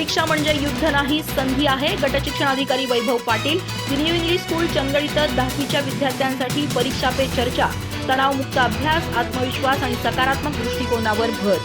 परीक्षा म्हणजे युद्ध नाही, संधी आहे. गटशिक्षणाधिकारी Vaibhav Patil. The new English school Chandgad इथं 10वीच्या विद्यार्थ्यांसाठी परीक्षा पे चर्चा, तणावमुक्त अभ्यास, आत्मविश्वास आणि सकारात्मक दृष्टिकोनावर भर.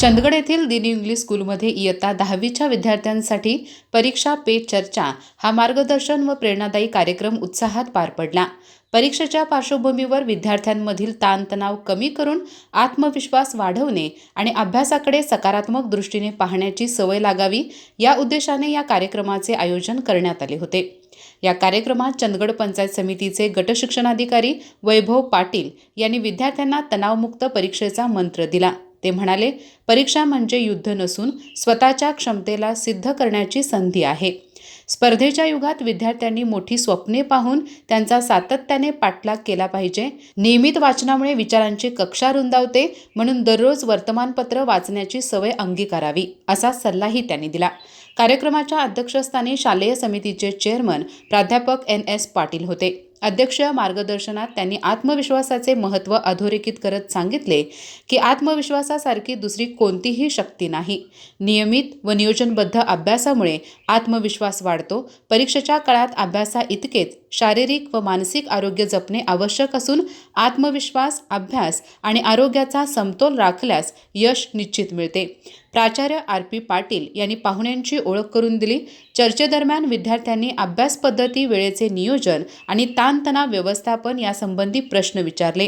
चंदगड येथील द न्यू इंग्लिश स्कूलमध्ये इयत्ता 10वीच्या विद्यार्थ्यांसाठी परीक्षा पे चर्चा हा मार्गदर्शन व प्रेरणादायी कार्यक्रम उत्साहात पार पडला. परीक्षेच्या पार्श्वभूमीवर विद्यार्थ्यांमधील ताणतणाव कमी करून आत्मविश्वास वाढवणे आणि अभ्यासाकडे सकारात्मक दृष्टीने पाहण्याची सवय लागावी या उद्देशाने या कार्यक्रमाचे आयोजन करण्यात आले होते. या कार्यक्रमात चंदगड पंचायत समितीचे गटशिक्षणाधिकारी वैभव पाटील यांनी विद्यार्थ्यांना तणावमुक्त परीक्षेचा मंत्र दिला. ते म्हणाले, परीक्षा म्हणजे युद्ध नसून स्वतःच्या क्षमतेला सिद्ध करण्याची संधी आहे. स्पर्धेच्या युगात विद्यार्थ्यांनी मोठी स्वप्ने पाहून त्यांचा सातत्याने पाठलाग केला पाहिजे. नियमित वाचनामुळे विचारांची कक्षा रुंदावते, म्हणून दररोज वर्तमानपत्र वाचण्याची सवय अंगीकारावी असा सल्लाही त्यांनी दिला. कार्यक्रमाच्या अध्यक्षस्थानी शालेय समितीचे चेअरमन प्राध्यापक NS पाटील होते. अध्यक्षीय मार्गदर्शनात त्यांनी आत्मविश्वासाचे महत्त्व अधोरेखित करत सांगितले की आत्मविश्वासासारखी दुसरी कोणतीही शक्ती नाही. नियमित व नियोजनबद्ध अभ्यासामुळे आत्मविश्वास वाढतो. परीक्षेच्या काळात अभ्यासा इतकेच शारीरिक व मानसिक आरोग्य जपणे आवश्यक असून आत्मविश्वास, अभ्यास आणि आरोग्याचा समतोल राखल्यास यश निश्चित मिळते. प्राचार्य RP पाटील यांनी पाहुण्यांची ओळख करून दिली. चर्चेदरम्यान विद्यार्थ्यांनी अभ्यास पद्धती, वेळेचे नियोजन आणि ताणतणाव व्यवस्थापन यासंबंधी प्रश्न विचारले.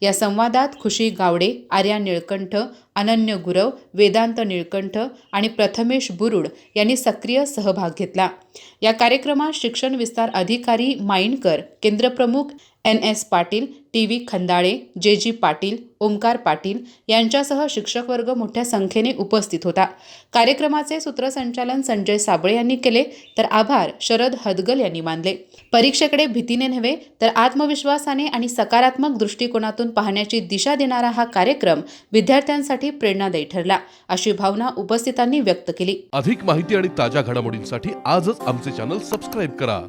या संवादात खुशी गावडे, आर्या निळकंठ, अनन्य गुरव, वेदांत निळकंठ आणि प्रथमेश बुरुड यांनी सक्रिय सहभाग घेतला. या कार्यक्रमात शिक्षण विस्तार अधिकारी माइंडकर, केंद्रप्रमुख NS Patil, TV खंदाळे, JG Patil, Omkar Patil यांच्यासह शिक्षक वर्ग मोठ्या संख्येने उपस्थित होता. कार्यक्रमाचे सूत्रसंचालन संजय साबळे यांनी केले, तर आभार शरद हदगल यांनी मानले. परीक्षेकडे भीतीने नव्हे तर आत्मविश्वासाने आणि सकारात्मक दृष्टिकोनातून पाहण्याची दिशा देणारा हा कार्यक्रम विद्यार्थ्यांसाठी प्रेरणादायी ठरला, अशी भावना उपस्थितांनी व्यक्त केली. अधिक माहिती आणि ताज्या घडामोडींसाठी आजच आमचे चॅनल सबस्क्राईब करा.